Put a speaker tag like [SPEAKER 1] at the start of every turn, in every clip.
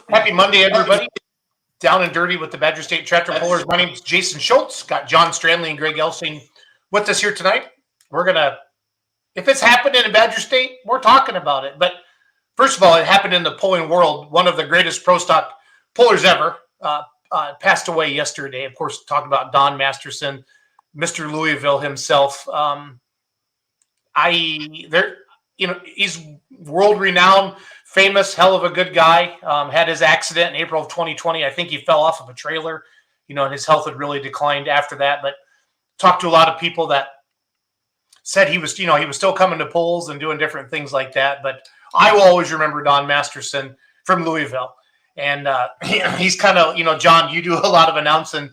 [SPEAKER 1] Happy Monday, everybody. Down and dirty with the Badger State Tractor Pullers. My name is Jason Schultz. Got John Stranley and Greg Elsing with us here tonight. We're gonna, if it's happening in Badger State, we're talking about it. But first of all, it happened in the pulling world. One of the greatest pro stock pullers ever passed away yesterday. Of course, talking about Don Masterson, Mr. Louisville himself. He's world renowned, famous, hell of a good guy. Had his accident in April of 2020. I think he fell off of a trailer, and his health had really declined after that. But talked to a lot of people that said he was, he was still coming to polls and doing different things like that. But I will always remember Don Masterson from Louisville. And he's kind of, John, you do a lot of announcing.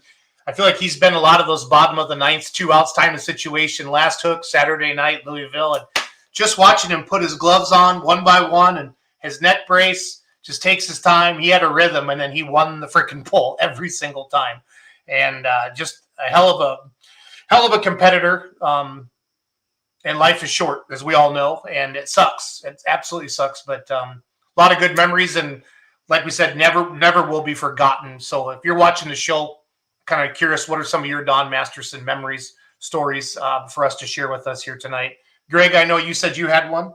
[SPEAKER 1] I feel like he's been a lot of those bottom of the ninth, 2 outs time of situation, last hook, Saturday night, Louisville. And just watching him put his gloves on one by one and his neck brace, just takes his time. He had a rhythm, and then he won the freaking pull every single time. And just a hell of a competitor. And life is short, as we all know, and it sucks. It absolutely sucks. But a lot of good memories, and like we said, never will be forgotten. So if you're watching the show, kind of curious, what are some of your Don Masterson memories, stories for us to share with us here tonight? Greg, I know you said you had one.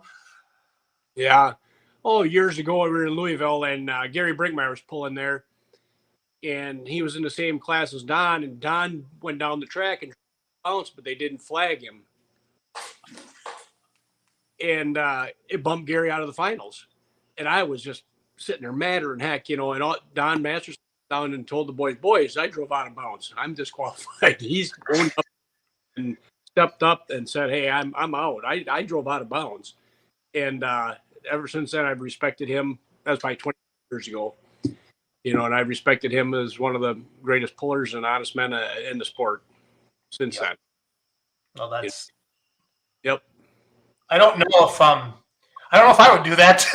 [SPEAKER 2] Yeah. Oh, years ago, we were in Louisville, and Gary Brinkmeyer was pulling there, and he was in the same class as Don, and Don went down the track and bounced, but they didn't flag him. And it bumped Gary out of the finals. And I was just sitting there madder than heck, and Don Masterson down and told the boys, I drove out of bounds. I'm disqualified. He's owned up and stepped up and said, hey, I'm out. I drove out of bounds. And ever since then, I've respected him. That's probably 20 years ago. And I've respected him as one of the greatest pullers and honest men in the sport since then.
[SPEAKER 1] Well, that's...
[SPEAKER 2] Yep.
[SPEAKER 1] I don't know if I would do that.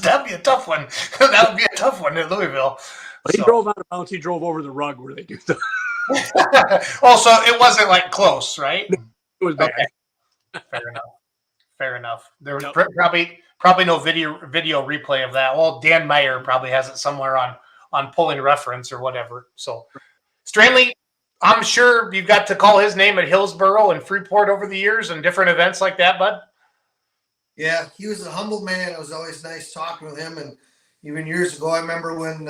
[SPEAKER 1] That'd be a tough one. That would be a tough one in Louisville.
[SPEAKER 2] But he drove out of bounds. He drove over the rug where they do the.
[SPEAKER 1] So it wasn't like close, right?
[SPEAKER 2] It was bad.
[SPEAKER 1] Okay. Fair enough. There was probably no video replay of that. Well, Dan Meyer probably has it somewhere on Pulling Reference or whatever. So, Stranley, I'm sure you've got to call his name at Hillsboro and Freeport over the years and different events like that, bud.
[SPEAKER 3] Yeah, he was a humble man. It was always nice talking with him. And even years ago, I remember when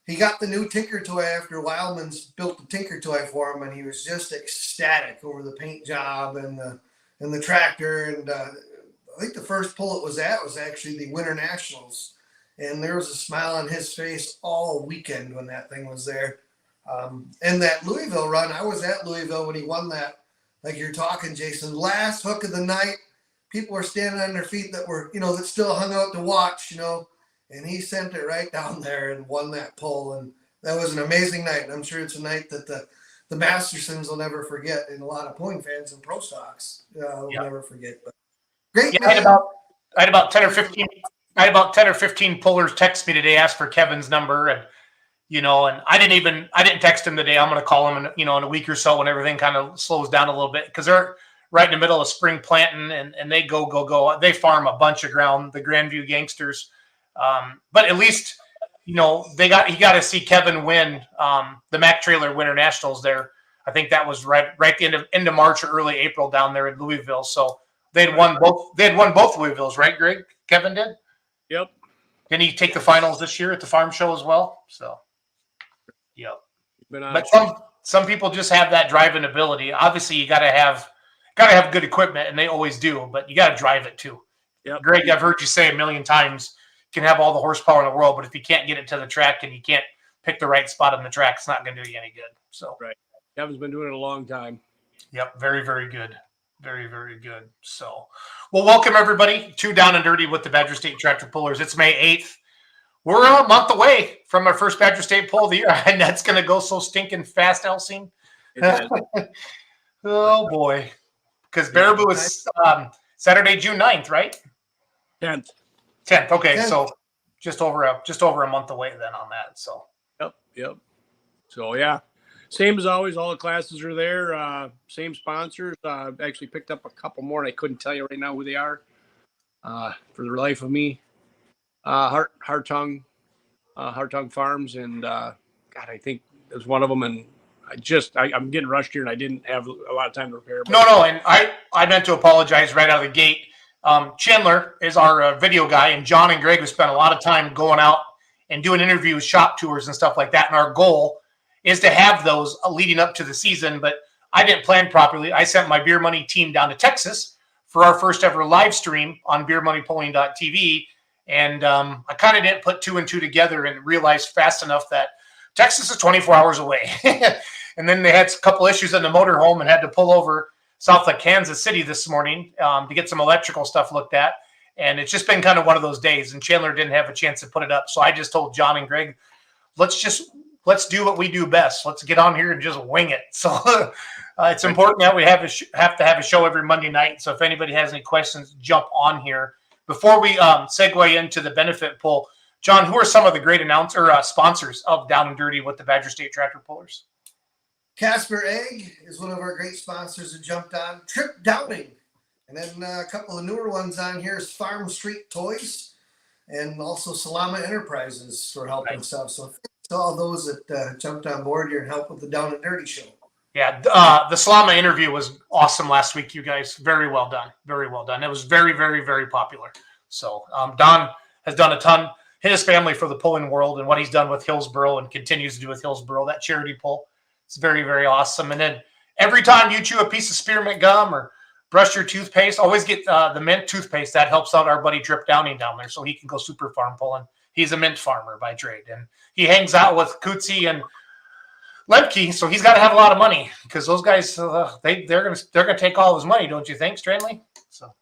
[SPEAKER 3] he got the new Tinker toy after Wildman's built the Tinker toy for him, and he was just ecstatic over the paint job and the tractor. And I think the first pull it was at was actually the Winter Nationals. And there was a smile on his face all weekend when that thing was there. And that Louisville run, I was at Louisville when he won that, like you're talking, Jason, last hook of the night. People were standing on their feet that were, that still hung out to watch, and he sent it right down there and won that pull. And that was an amazing night. And I'm sure it's a night that the Mastersons will never forget, and a lot of pulling fans and pro stocks will never forget. But great.
[SPEAKER 1] Yeah, I had about 10 or 15. I had about 10 or 15 pullers text me today, ask for Kevin's number, and and I didn't text him today. I'm going to call him in a week or so when everything kind of slows down a little bit, because they're right in the middle of spring planting, and they go. They farm a bunch of ground, the Grandview Gangsters. But at least, he got to see Kevin win the Mack Trailer Winter Nationals there. I think that was right at the end of March or early April down there in Louisville. So they had won both Louisvilles, right, Greg? Kevin did?
[SPEAKER 2] Yep.
[SPEAKER 1] Didn't he take the finals this year at the farm show as well? So, yep. But some people just have that driving ability. Obviously, you got to have good equipment, and they always do. But you got to drive it too.
[SPEAKER 2] Yep.
[SPEAKER 1] Greg, I've heard you say a million times, you can have all the horsepower in the world, but if you can't get it to the track and you can't pick the right spot on the track, it's not going to do you any good. So
[SPEAKER 2] right, Kevin's been doing it a long time.
[SPEAKER 1] Yep, very, very good. Very, very good. So, well, welcome everybody to Down and Dirty with the Badger State Tractor Pullers. It's May 8th. We're a month away from our first Badger State pull of the year, and that's going to go so stinking fast, Elsing. Oh, boy. Because Baraboo is Saturday, June 9th, right?
[SPEAKER 2] 10th.
[SPEAKER 1] Okay,
[SPEAKER 3] 10th.
[SPEAKER 1] So just over a month away then on that. So.
[SPEAKER 2] Yep. So, yeah. Same as always, all the classes are there. Same sponsors. Actually picked up a couple more, and I couldn't tell you right now who they are for the life of me. Hartung, Hartung Farms, and God, I think it was one of them. And I'm getting rushed here, and I didn't have a lot of time to prepare.
[SPEAKER 1] No, and I meant to apologize right out of the gate. Chandler is our video guy, and John and Greg have spent a lot of time going out and doing interviews, shop tours, and stuff like that. And our goal is to have those leading up to the season, but I didn't plan properly. I sent my Beer Money team down to Texas for our first ever live stream on beermoneypolling.tv. And I kind of didn't put 2 and 2 together and realized fast enough that Texas is 24 hours away. And then they had a couple issues in the motorhome and had to pull over south of Kansas City this morning to get some electrical stuff looked at. And it's just been kind of one of those days. And Chandler didn't have a chance to put it up. So I just told John and Greg, let's do what we do best. Let's get on here and just wing it. So it's important that we have to have a show every Monday night. So if anybody has any questions, jump on here. Before we segue into the benefit pool, John, who are some of the great sponsors of Down and Dirty with the Badger State Tractor Pullers?
[SPEAKER 3] Casper Egg is one of our great sponsors that jumped on. Trip Downing. And then a couple of newer ones on here is Farm Street Toys and also Salama Enterprises for helping stuff. So thanks to all those that jumped on board here and helped with the Down and Dirty show. Yeah,
[SPEAKER 1] the Salama interview was awesome last week, you guys. Very well done. Very well done. It was very, very, very popular. So Don has done a ton, his family for the pulling world and what he's done with Hillsboro and continues to do with Hillsboro, that charity pull. It's very, very awesome. And then every time you chew a piece of spearmint gum or brush your toothpaste, always get the mint toothpaste. That helps out our buddy Drip Downing down there so he can go super farm pulling. He's a mint farmer by trade. And he hangs out with Cootsie and Lemke, so he's got to have a lot of money because those guys, they're gonna take all his money, don't you think, Stranley? So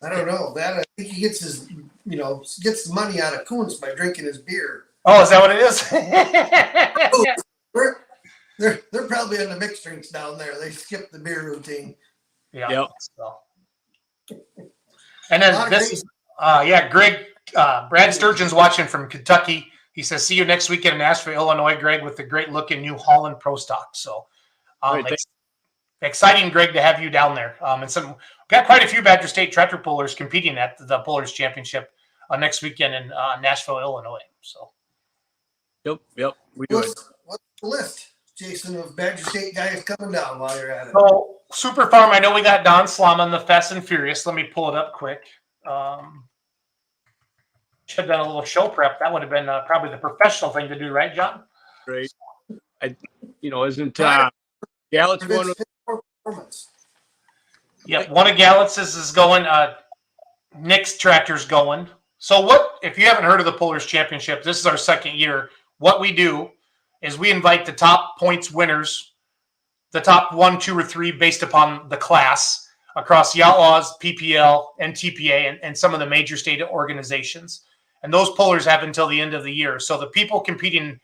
[SPEAKER 3] I don't know that. I think he gets his, gets the money out of Coons by drinking his beer.
[SPEAKER 1] Oh, is that what it
[SPEAKER 3] is? They're probably on the mixed drinks down there. They skip the beer routine.
[SPEAKER 1] Yeah. Yep. So. And then this is, Greg, Brad Sturgeon's watching from Kentucky. He says, see you next weekend in Nashville, Illinois, Greg, with the great looking New Holland Pro Stock. So exciting, Greg, to have you down there. And we've got quite a few Badger State tractor pullers competing at the Pullers Championship next weekend in Nashville, Illinois. So,
[SPEAKER 2] Yep. We do
[SPEAKER 3] What's the list, Jason, of Badger State guys coming down while you're at it?
[SPEAKER 1] So, Super Farm, I know we got Don Slama, the Fast and Furious. Let me pull it up quick. Should have done a little show prep. That would have been probably the professional thing to do, right, John?
[SPEAKER 2] Great. Isn't Gallatin one?
[SPEAKER 1] Yep, one of Gallitz's is going. Nick's tractor's going. So if you haven't heard of the Pullers Championship, this is our second year. What we do is we invite the top points winners, the top 1, 2, or 3 based upon the class across the Outlaws, PPL, and TPA, and some of the major state organizations. And those pullers have until the end of the year. So the people competing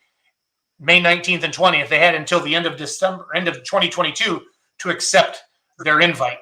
[SPEAKER 1] May 19th and 20th, they had until the end of 2022 to accept their invite.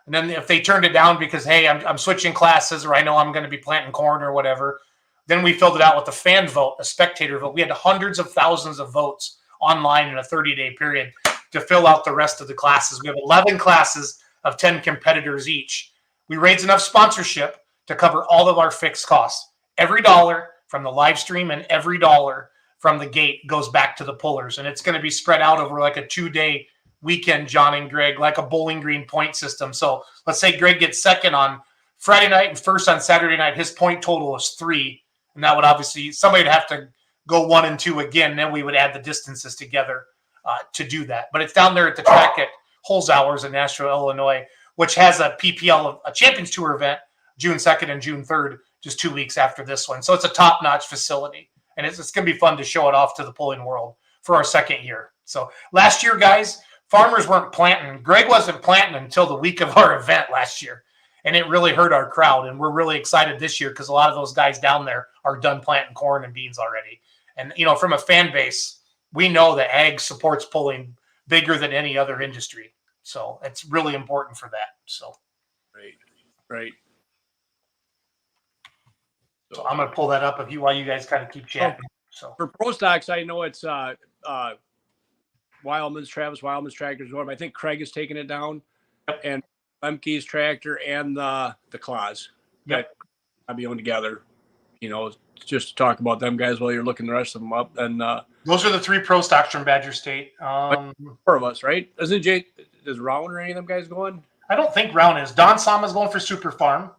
[SPEAKER 1] And then if they turned it down because, hey, I'm switching classes or I know I'm going to be planting corn or whatever, then we filled it out with a fan vote, a spectator vote. We had hundreds of thousands of votes online in a 30-day period to fill out the rest of the classes. We have 11 classes of 10 competitors each. We raised enough sponsorship to cover all of our fixed costs. Every dollar from the live stream and every dollar from the gate goes back to the pullers. And it's going to be spread out over like a 2-day weekend, John and Greg, like a Bowling Green point system. So let's say Greg gets second on Friday night and first on Saturday night. His point total is 3. And that would obviously, somebody would have to go 1 and 2 again. And then we would add the distances together to do that. But it's down there at the track at Holes Hours in Nashville, Illinois, which has a PPL, a Champions Tour event, June 2nd and June 3rd, just 2 weeks after this one. So it's a top-notch facility. And it's going to be fun to show it off to the pulling world for our second year. So last year, guys, farmers weren't planting. Greg wasn't planting until the week of our event last year. And it really hurt our crowd. And we're really excited this year because a lot of those guys down there are done planting corn and beans already. And, from a fan base, we know that ag supports pulling bigger than any other industry. So it's really important for that. So,
[SPEAKER 2] Right.
[SPEAKER 1] So I'm going to pull that up while you guys kind of keep chatting. So
[SPEAKER 2] for Pro Stocks, I know it's Travis Wildman's tractor is one. I think Craig is taking it down, and Lemke's tractor and the Claus.
[SPEAKER 1] Yep.
[SPEAKER 2] I'll be on together. just to talk about them guys while you're looking the rest of them up. And
[SPEAKER 1] those are the 3 pro stocks from Badger State.
[SPEAKER 2] 4 of us, right? Isn't Jake? Does Rowan or any of them guys going?
[SPEAKER 1] I don't think Brown is. Don Sama's going for Super Farm.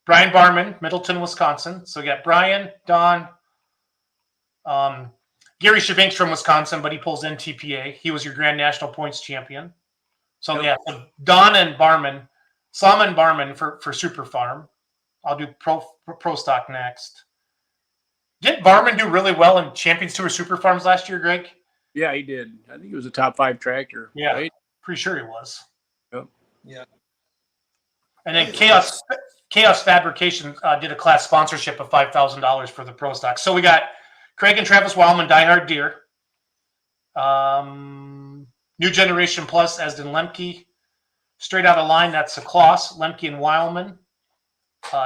[SPEAKER 1] Brian Barman, Middleton, Wisconsin. So we got Brian, Don, Gary Shavink's from Wisconsin, but he pulls NTPA. He was your Grand National Points champion. So yeah, so Don and Barman, Sama and Barman for Super Farm. I'll do pro stock next. Didn't Barman do really well in Champions Tour Super Farms last year, Greg?
[SPEAKER 2] Yeah, he did. I think he was a top 5 tractor.
[SPEAKER 1] Yeah,
[SPEAKER 2] right?
[SPEAKER 1] pretty sure he was.
[SPEAKER 2] Yep.
[SPEAKER 3] Yeah.
[SPEAKER 1] And then Chaos Fabrication did a class sponsorship of $5,000 for the pro stock. So we got Craig and Travis Wildman, Diehard Deer. New Generation Plus, Esden Lemke. Straight Out of Line, that's the Kloss, Lemke and Wildman.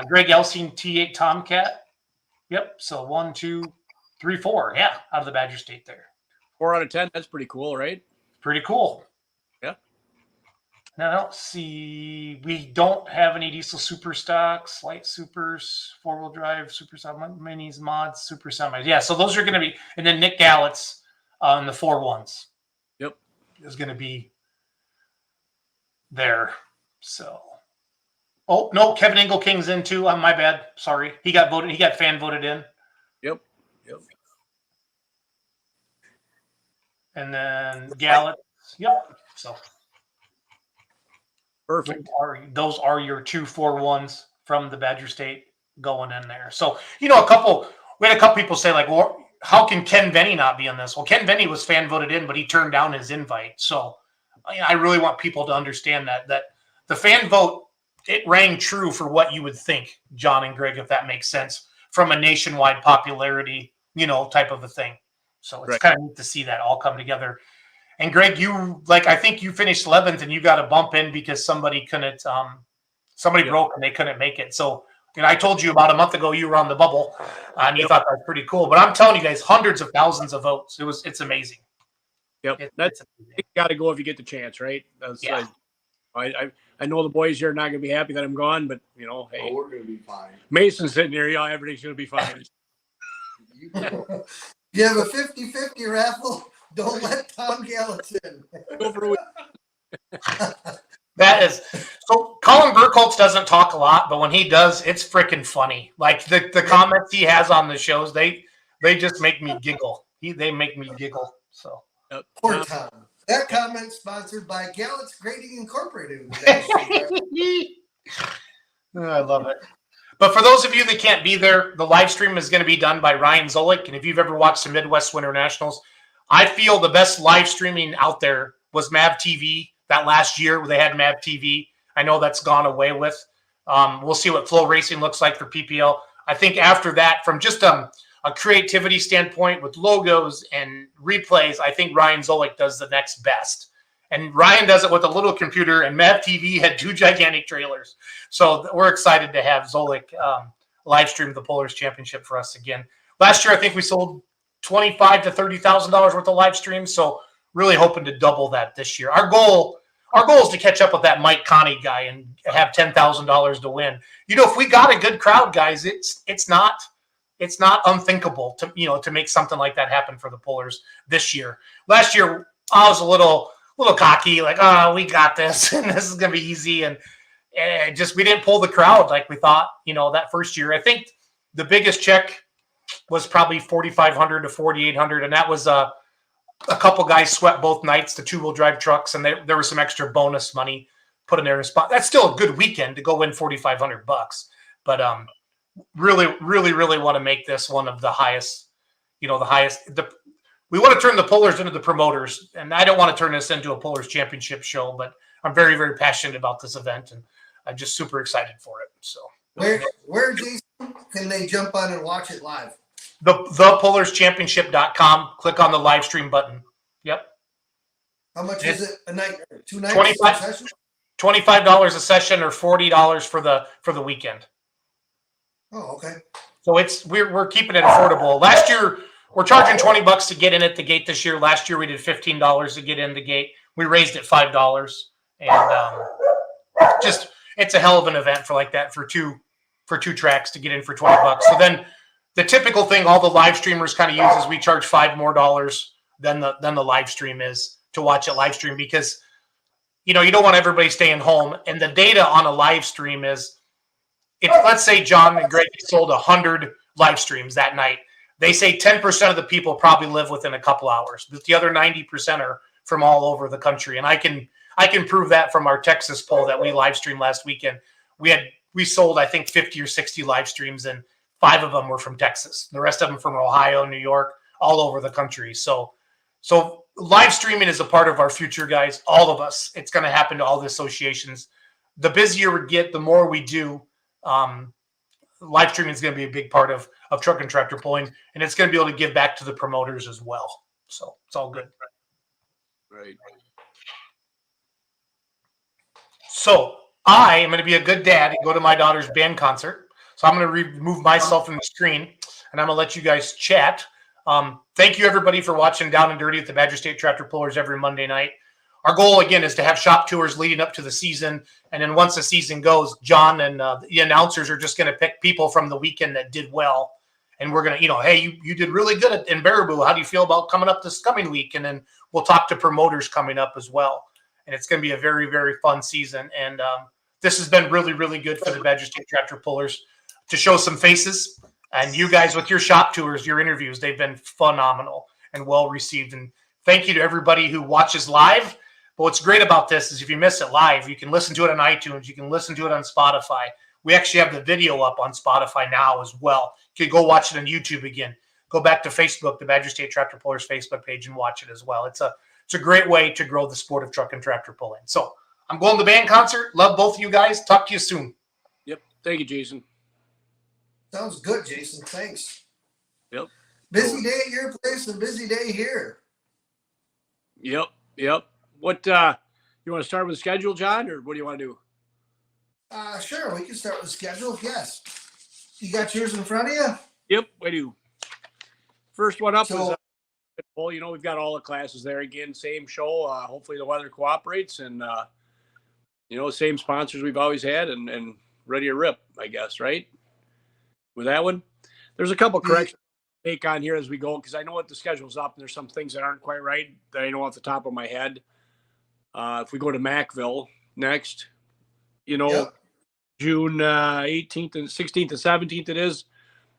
[SPEAKER 1] Greg Elsing, T8 Tomcat. Yep, so 1, 2, 3, 4. Yeah, out of the Badger State there.
[SPEAKER 2] 4 out of 10. That's pretty cool, right?
[SPEAKER 1] Pretty cool.
[SPEAKER 2] Yeah.
[SPEAKER 1] Now, let's see. We don't have any diesel super stocks, light supers, 4-wheel drive, super minis, mods, super semis. Yeah, so those are going to be, and then Nick Gallett's on the 4-1s.
[SPEAKER 2] Yep.
[SPEAKER 1] Is going to be there. So, oh, no, Kevin Engelking's in too. My bad. Sorry. He got voted. He got fan voted in.
[SPEAKER 2] Yep.
[SPEAKER 1] And then Gallett. Yep. So
[SPEAKER 2] Perfect.
[SPEAKER 1] Those are your 2 4-1s from the Badger State going in there. So, we had a couple people say, like, well, how can Ken Venny not be on this? Well, Ken Venny was fan voted in, but he turned down his invite. So I really want people to understand that the fan vote, it rang true for what you would think, John and Greg, if that makes sense, from a nationwide popularity, type of a thing. So it's kind of neat to see that all come together. And Greg, I think you finished 11th and you got a bump in because somebody couldn't, broke and they couldn't make it. So, I told you about a month ago you were on the bubble and you thought that was pretty cool. But I'm telling you guys, hundreds of thousands of votes. It's amazing.
[SPEAKER 2] Yep. That's got to go if you get the chance, right?
[SPEAKER 1] Yeah.
[SPEAKER 2] I know the boys here are not going to be happy that I'm gone, but hey,
[SPEAKER 3] we're going to be fine.
[SPEAKER 2] Mason's sitting here. Yeah, everything's going to be fine.
[SPEAKER 3] You have a 50-50 raffle. Don't let Tom Gallett in.
[SPEAKER 1] That is so. Colin Burkholz doesn't talk a lot, but when he does, it's freaking funny. Like the comments he has on the shows, they just make me giggle. They make me giggle. So
[SPEAKER 3] poor Tom. That comment sponsored by Gallett's Grading Incorporated.
[SPEAKER 1] I love it. But for those of you that can't be there, the live stream is going to be done by Ryan Zolik. And if you've ever watched the Midwest Winter Nationals, I feel the best live streaming out there was MAV TV. That last year where they had MAV TV. I know that's gone away with. We'll see what Flow Racing looks like for PPL. I think after that, from just a creativity standpoint with logos and replays, I think Ryan Zolik does the next best. And Ryan does it with a little computer, and MAV TV had 2 gigantic trailers. So we're excited to have Zolik live stream the Polars Championship for us again. Last year, I think we sold $25,000 to $30,000 worth of live streams. So really hoping to double that this year. Our goal is to catch up with that Mike Connie guy and have $10,000 to win. If we got a good crowd, guys, it's not unthinkable to make something like that happen for the Polars this year. Last year, I was a little cocky, like, oh, we got this and this is gonna be easy, and we didn't pull the crowd like we thought. That first year, I think the biggest check was probably $4,500 to $4,800, and that was a couple guys swept both nights, the 2-wheel drive trucks, and there was some extra bonus money put in there in a spot. That's still a good weekend to go win $4,500. But really, really, really want to make this one of the highest, we want to turn the Polars into the promoters, and I don't want to turn this into a Polars Championship show, but I'm very, very passionate about this event, and I'm just super excited for it. So
[SPEAKER 3] where Jason, can they jump on and watch it live?
[SPEAKER 1] ThePolarsChampionship.com. Click on the live stream button. Yep.
[SPEAKER 3] How much is it a night? 2 nights?
[SPEAKER 1] $25 a session, or $40 for the weekend.
[SPEAKER 3] Oh, okay.
[SPEAKER 1] So we're keeping it affordable. Last year we're charging $20 to get in at the gate. This year, last year we did $15 to get in the gate. We raised it $5, and it's a hell of an event for like that for two tracks to get in for $20. So then the typical thing all the live streamers kind of use is we charge $5 more than the live stream is to watch it live stream, because you don't want everybody staying home. And the data on a live stream is, if let's say John and Greg sold 100 live streams that night, they say 10% of the people probably live within a couple hours, but the other 90% are from all over the country. And I can prove that from our Texas poll that we live streamed last weekend. We sold, I think, 50 or 60 live streams, and 5 of them were from Texas. The rest of them from Ohio, New York, all over the country. So live streaming is a part of our future, guys. All of us. It's going to happen to all the associations. The busier we get, the more we do. Live streaming is going to be a big part of truck and tractor pulling, and it's going to be able to give back to the promoters as well. So it's all good.
[SPEAKER 2] Right.
[SPEAKER 1] So I am going to be a good dad and go to my daughter's band concert. So I'm going to remove myself from the screen, and I'm going to let you guys chat. Thank you, everybody, for watching Down and Dirty with the Badger State Tractor Pullers every Monday night. Our goal, again, is to have shop tours leading up to the season. And then once the season goes, John and the announcers are just going to pick people from the weekend that did well. And we're going to, hey, you did really good in Baraboo. How do you feel about coming up this coming week? And then we'll talk to promoters coming up as well. And it's going to be a very, very fun season. And this has been really, really good for the Badger State Tractor Pullers to show some faces. And you guys with your shop tours, your interviews, they've been phenomenal and well received. And thank you to everybody who watches live. But what's great about this is if you miss it live, you can listen to it on iTunes. You can listen to it on Spotify. We actually have the video up on Spotify now as well. You can go watch it on YouTube again. Go back to Facebook, the Badger State Tractor Pullers Facebook page, and watch it as well. It's a great way to grow the sport of truck and tractor pulling. So I'm going to the band concert. Love both of you guys. Talk to you soon.
[SPEAKER 2] Yep. Thank you, Jason.
[SPEAKER 3] Sounds good, Jason. Thanks.
[SPEAKER 2] Yep.
[SPEAKER 3] Busy day at your place and busy day here.
[SPEAKER 2] Yep. What you want to start with the schedule, John, or what do you want to do?
[SPEAKER 3] Sure, we can start with the schedule. Yes. You got yours in front of you?
[SPEAKER 2] Yep, I do. First one up
[SPEAKER 3] So-
[SPEAKER 2] is well, we've got all the classes there again, same show. Hopefully the weather cooperates, and same sponsors we've always had, and ready to rip, I guess, right? With that one, there's a couple corrections to make on here as we go, because I know what the schedule's up, and there's some things that aren't quite right that I know off the top of my head. If we go to Macville next,
[SPEAKER 3] Yep.
[SPEAKER 2] June 18th and 16th and 17th, it is.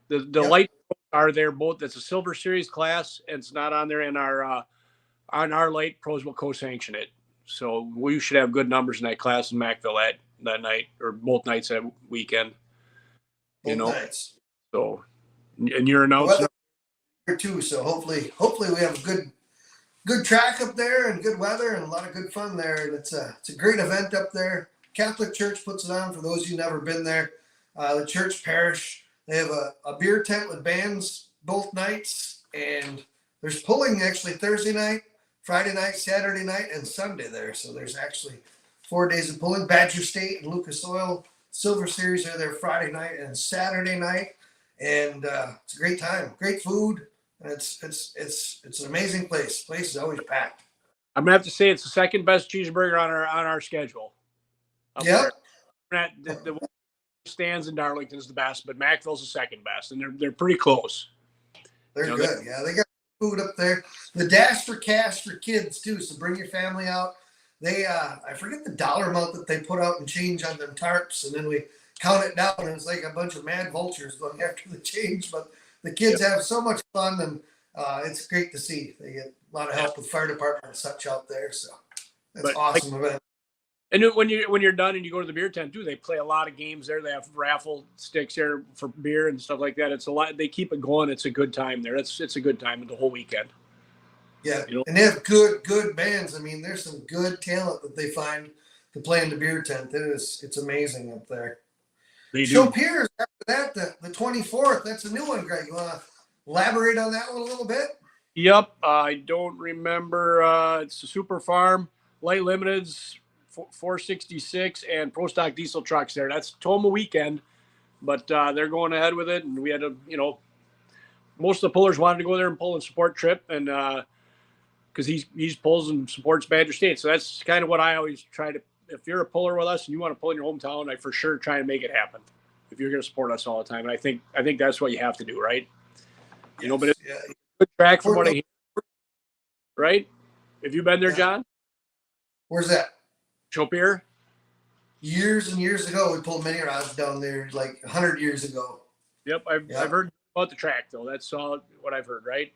[SPEAKER 2] The
[SPEAKER 3] Yep.
[SPEAKER 2] lights are there both. That's a Silver Series class, and it's not on there. And on our light pros will co-sanction it, so we should have good numbers in that class in Macville that night, or both nights that weekend.
[SPEAKER 3] Both nights.
[SPEAKER 2] So, and you're announcing
[SPEAKER 3] Here too, so hopefully we have a good track up there and good weather and a lot of good fun there. And it's a great event up there. Catholic Church puts it on for those who've never been there. The church parish, they have a beer tent with bands both nights, and there's pulling actually Thursday night, Friday night, Saturday night, and Sunday there. So there's actually 4 days of pulling. Badger State and Lucas Oil Silver Series are there Friday night and Saturday night, and it's a great time, great food. And it's an amazing place. The place is always packed.
[SPEAKER 2] I'm gonna have to say it's the second best cheeseburger on our schedule.
[SPEAKER 3] Yep.
[SPEAKER 2] The stands in Darlington is the best, but Macville's the second best, and they're pretty close.
[SPEAKER 3] They're good. Yeah, they got food up there. The Dash for Cash for kids too. So bring your family out. They I forget the dollar amount that they put out and change on them tarps, and then we count it down, and it's like a bunch of mad vultures going after the change. But the kids have so much fun, and it's great to see. They get a lot of help with fire department and such out there. So that's awesome event.
[SPEAKER 2] And when you're done and you go to the beer tent too, they play a lot of games there. They have raffle sticks there for beer and stuff like that. It's a lot. They keep it going. It's a good time there. It's a good time the whole weekend.
[SPEAKER 3] Yeah, and they have good bands. I mean, there's some good talent that they find to play in the beer tent. It's amazing up there.
[SPEAKER 2] They do.
[SPEAKER 3] Show Piers after that, the 24th. That's a new one, Greg. You want to elaborate on that one a little bit?
[SPEAKER 2] Yep. I don't remember. It's the Super Farm Light Limiteds, 466, and Pro Stock diesel trucks there. That's Toma weekend, but they're going ahead with it. And we had most of the pullers wanted to go there and pull and support Trip, and because he's pulls and supports Badger State. So that's kind of what I always try to. If you're a puller with us and you want to pull in your hometown, I for sure try and make it happen. if you're going to support us all the time. And I think that's what you have to do, right? You know, but
[SPEAKER 3] Yes,
[SPEAKER 2] it's
[SPEAKER 3] yeah.
[SPEAKER 2] a good track from what I hear, right? Have you been there,
[SPEAKER 3] Yeah.
[SPEAKER 2] John?
[SPEAKER 3] Where's that?
[SPEAKER 2] Chopier?
[SPEAKER 3] Years and years ago, we pulled mini rods down there, like 100 years ago.
[SPEAKER 2] Yep, I've heard about the track though. That's all what I've heard, right?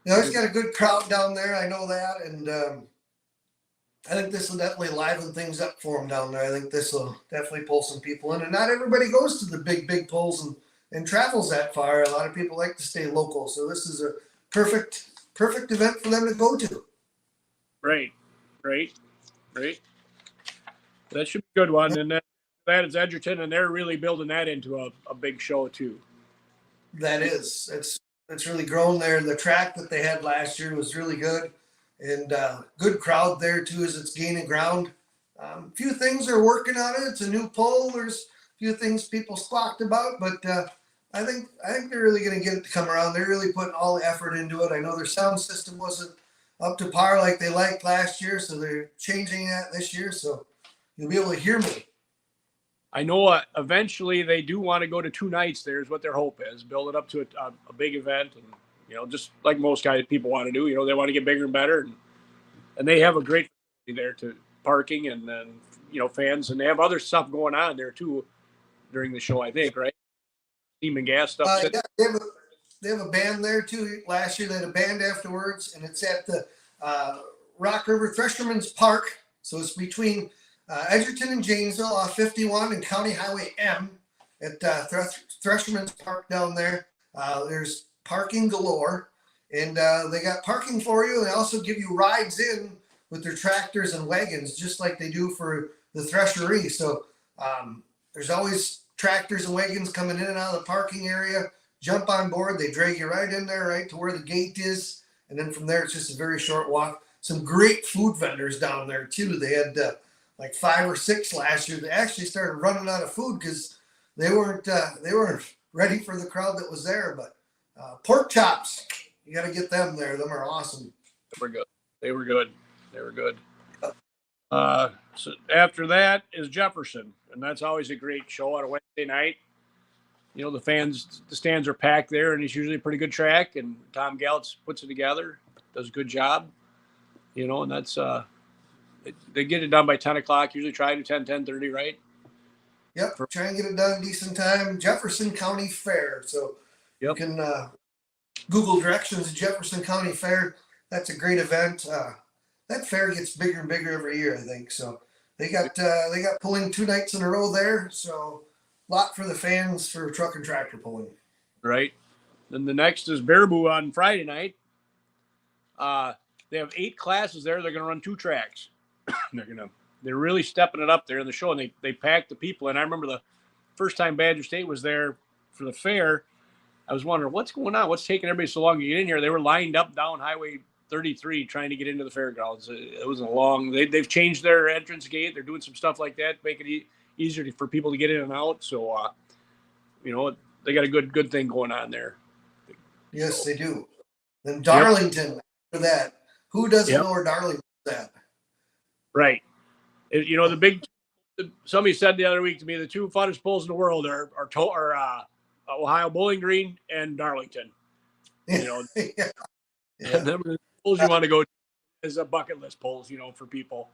[SPEAKER 3] You know, it's got a good crowd down there. I know that, and I think this will definitely liven things up for them down there. I think this will definitely pull some people in, and not everybody goes to the big pulls and travels that far. A lot of people like to stay local, so this is a perfect event for them to go to.
[SPEAKER 2] Right. That should be a good one. And then that is Edgerton, and they're really building that into a big show too.
[SPEAKER 3] That is, it's really grown there. The track that they had last year was really good, and good crowd there too as it's gaining ground. A few things are working on it. It's a new pole. There's a few things people squawked about, but I think they're really going to get it to come around. They're really putting all the effort into it. I know their sound system wasn't up to par like they liked last year, so they're changing that this year. So you'll be able to hear me.
[SPEAKER 2] I know eventually they do want to go to 2 nights. There's what their hope is. Build it up to a big event, and you know, just like most people want to do. You know, they want to get bigger and better, and they have a great facility there to parking and then fans, and they have other stuff going on there too during the show. I think right, steam and gas stuff.
[SPEAKER 3] Yeah, they have a band there too. Last year they had a band afterwards, and it's at the Rock River Thresherman's Park. So it's between Edgerton and Janesville off 51 and County Highway M at Thresherman's Park down there. There's parking galore, and they got parking for you. They also give you rides in with their tractors and wagons, just like they do for the threshery. So there's always tractors and wagons coming in and out of the parking area. Jump on board. They drag you right in there, right to where the gate is. And then from there, it's just a very short walk. Some great food vendors down there, too. They had like 5 or 6 last year. They actually started running out of food because they weren't ready for the crowd that was there. But pork chops, you got to get them there. Them are awesome.
[SPEAKER 2] They were good. So after that is Jefferson, and that's always a great show on a Wednesday night. You know, the stands are packed there, and it's usually a pretty good track, and Tom Galtz puts it together, does a good job, you know, and that's, they get it done by 10 o'clock, usually try to 10:30, right?
[SPEAKER 3] Yep, try and get it done in decent time. Jefferson County Fair. So you can Google directions, Jefferson County Fair. That's a great event. That fair gets bigger and bigger every year, I think. So they got pulling 2 nights in a row there. So a lot for the fans for truck and tractor pulling.
[SPEAKER 2] Right. Then the next is Baraboo on Friday night. They have 8 classes there. They're going to run 2 tracks. They're really stepping it up there in the show, and they packed the people. And I remember the first time Badger State was there for the fair, I was wondering what's going on, what's taking everybody so long to get in here. They were lined up down Highway 33 trying to get into the fairgrounds. It was a long. They've changed their entrance gate. They're doing some stuff like that to make it easier for people to get in and out. So, you know, they got a good thing going on there.
[SPEAKER 3] Yes, they do. Then Darlington after that. Who doesn't know where Darlington's at?
[SPEAKER 2] Right. You know, somebody said the other week to me, the 2 funnest pulls in the world are Ohio Bowling Green and Darlington. You know, and then the pulls you want to go to is a bucket list pulls, you know, for people.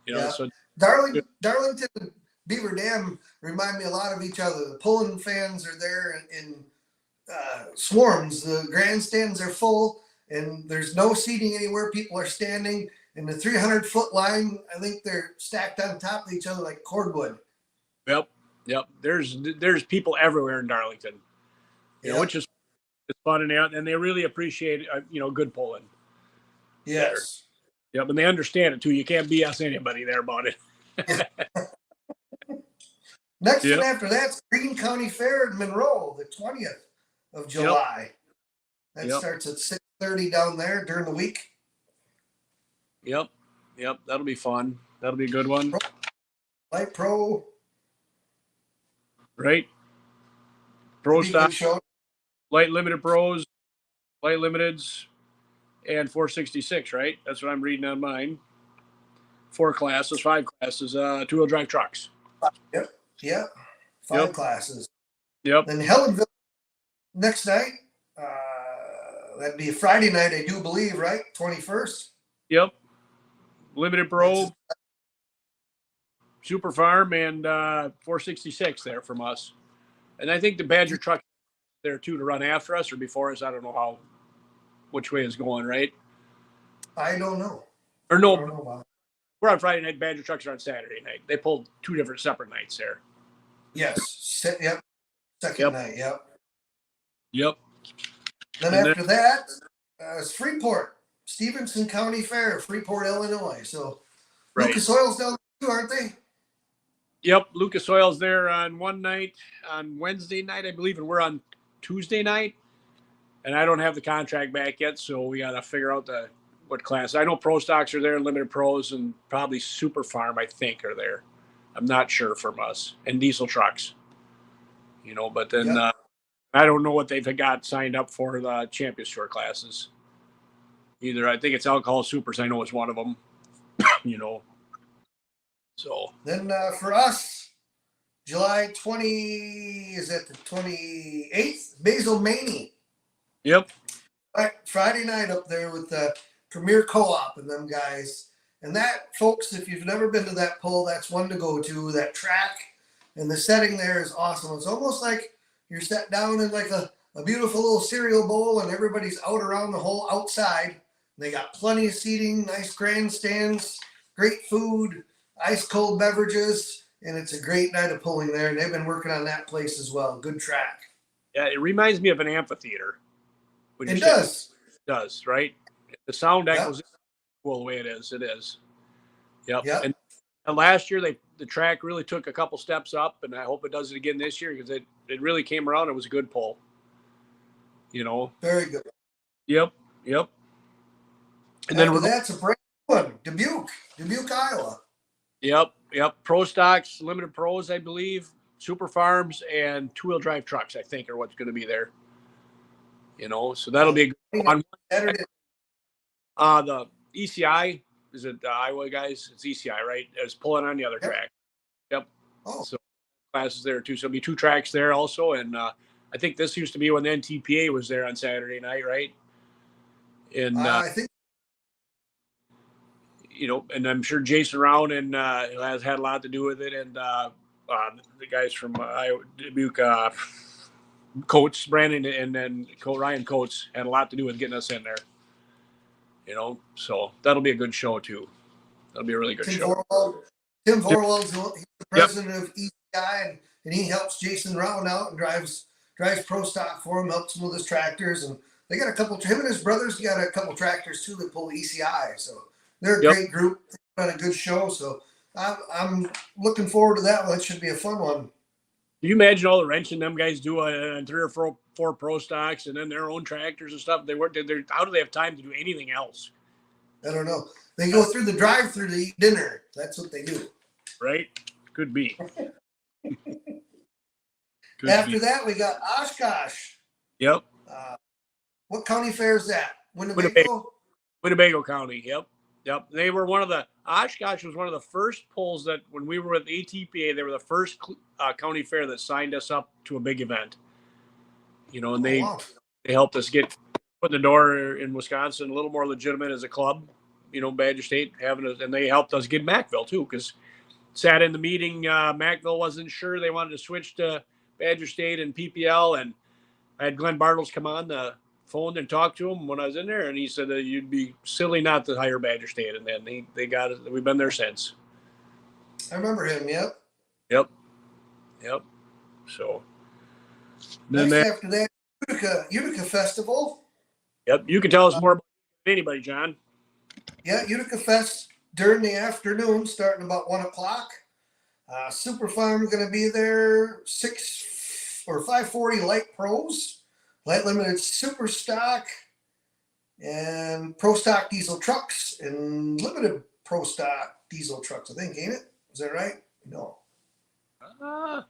[SPEAKER 2] You know, so
[SPEAKER 3] Darlington and Beaver Dam remind me a lot of each other. The pulling fans are there in swarms. The grandstands are full, and there's no seating anywhere. People are standing in the 300-foot line. I think they're stacked on top of each other like cordwood.
[SPEAKER 2] Yep. There's people everywhere in Darlington, you know, which is it's fun and they really appreciate good pulling.
[SPEAKER 3] Yes.
[SPEAKER 2] There. Yep, and they understand it too. You can't BS anybody there about it.
[SPEAKER 3] Next one after that's Greene County Fair in Monroe, the 20th of July. That starts at 6:30 down there during the week.
[SPEAKER 2] Yep, that'll be fun. That'll be a good one.
[SPEAKER 3] Light Pro.
[SPEAKER 2] Right. Pro stock. Light limited pros, light limiteds, and 466, right? That's what I'm reading on mine. 4 classes, 5 classes, 2-wheel drive trucks.
[SPEAKER 3] Yep. 5 classes.
[SPEAKER 2] Yep.
[SPEAKER 3] Then Helenville next night. That'd be a Friday night, I do believe, right? 21st.
[SPEAKER 2] Yep. Limited Pro, Super Farm, and 466 there from us. And I think the Badger truck there too to run after us or before us. I don't know which way is going, right?
[SPEAKER 3] I don't know.
[SPEAKER 2] Or no,
[SPEAKER 3] I don't know why.
[SPEAKER 2] we're on Friday night. Badger trucks are on Saturday night. They pulled 2 different separate nights there.
[SPEAKER 3] Yes. Yep. Second night. Yep.
[SPEAKER 2] Yep.
[SPEAKER 3] Then after that, it's Freeport, Stevenson County Fair, Freeport, Illinois. So
[SPEAKER 2] Right.
[SPEAKER 3] Lucas Oil's down there too, aren't they?
[SPEAKER 2] Yep. Lucas Oil's there on one night, on Wednesday night, I believe, and we're on Tuesday night. And I don't have the contract back yet, so we got to figure out what class. I know Pro Stocks are there, Limited Pros, and probably Super Farm, I think, are there. I'm not sure from us. And diesel trucks. But then I don't know what they've got signed up for the Champions Tour classes. Either I think it's Alcohol Supers. I know it's one of them. So.
[SPEAKER 3] Then for us, July 20, is that the 28th? Basil Maney.
[SPEAKER 2] Yep.
[SPEAKER 3] Friday night up there with the Premier Co-op and them guys. And that, folks, if you've never been to that pull, that's one to go to. That track and the setting there is awesome. It's almost like you're sat down in like a beautiful little cereal bowl and everybody's out around the whole outside. They got plenty of seating, nice grandstands, great food, ice cold beverages, and it's a great night of pulling there. And they've been working on that place as well. Good track.
[SPEAKER 2] Yeah, it reminds me of an amphitheater.
[SPEAKER 3] It does.
[SPEAKER 2] It does, right? The sound echoes cool the way it is. It is. Yep. And last year the track really took a couple steps up, and I hope it does it again this year because it really came around. It was a good pull.
[SPEAKER 3] Very good.
[SPEAKER 2] Yep. And
[SPEAKER 3] then that's a brand new one. Dubuque, Iowa.
[SPEAKER 2] Yep. Pro Stocks, Limited Pros, I believe, Super Farms, and 2-wheel drive trucks, I think, are what's going to be there. So that'll be a good one. The ECI, is it the Iowa guys? It's ECI, right? It's pulling on the other track. Yep.
[SPEAKER 3] Oh.
[SPEAKER 2] So classes there too. So there'll be 2 tracks there also. And I think this used to be when the NTPA was there on Saturday night, right? And
[SPEAKER 3] I think.
[SPEAKER 2] And I'm sure Jason Round has had a lot to do with it. And the guys from Iowa, Dubuque, Coates, Brandon, and then Ryan Coates had a lot to do with getting us in there. So that'll be a good show too. That'll be a really good show.
[SPEAKER 3] Tim Vorwald's he's the president of ECI, and he helps Jason Round out and drives Pro Stock for him, helps him with his tractors, and they got him and his brothers got a couple tractors too that pull ECI. So they're a great group. They've done a good show. So I'm looking forward to that one. It should be a fun one.
[SPEAKER 2] Can you imagine all the wrenching them guys do on 3 or 4 Pro Stocks and then their own tractors and stuff? How do they have time to do anything else?
[SPEAKER 3] I don't know. They go through the drive-through to eat dinner. That's what they do.
[SPEAKER 2] Right? Could be.
[SPEAKER 3] After that, we got Oshkosh.
[SPEAKER 2] Yep.
[SPEAKER 3] What county fair is that? Winnebago
[SPEAKER 2] County. Yep. They were Oshkosh was one of the first polls that when we were with ATPA, they were the first county fair that signed us up to a big event. And they helped us get put in the door in Wisconsin a little more legitimate as a club, Badger State and they helped us get Mackville too, because sat in the meeting, Mackville wasn't sure. They wanted to switch to Badger State and PPL, and I had Glenn Bartles come on the phone and talk to him when I was in there, and he said that you'd be silly not to hire Badger State, and then they got it. We've been there since.
[SPEAKER 3] I remember him.
[SPEAKER 2] Yep. So
[SPEAKER 3] then after that, Utica Festival.
[SPEAKER 2] Yep, you can tell us more about anybody, John.
[SPEAKER 3] Yeah, Utica Fest during the afternoon, starting about 1:00. Super Farm going to be there. 6 or 540 light pros. Light limited super stock and pro stock diesel trucks and limited pro stock diesel trucks, I think, ain't it? Is that right? No.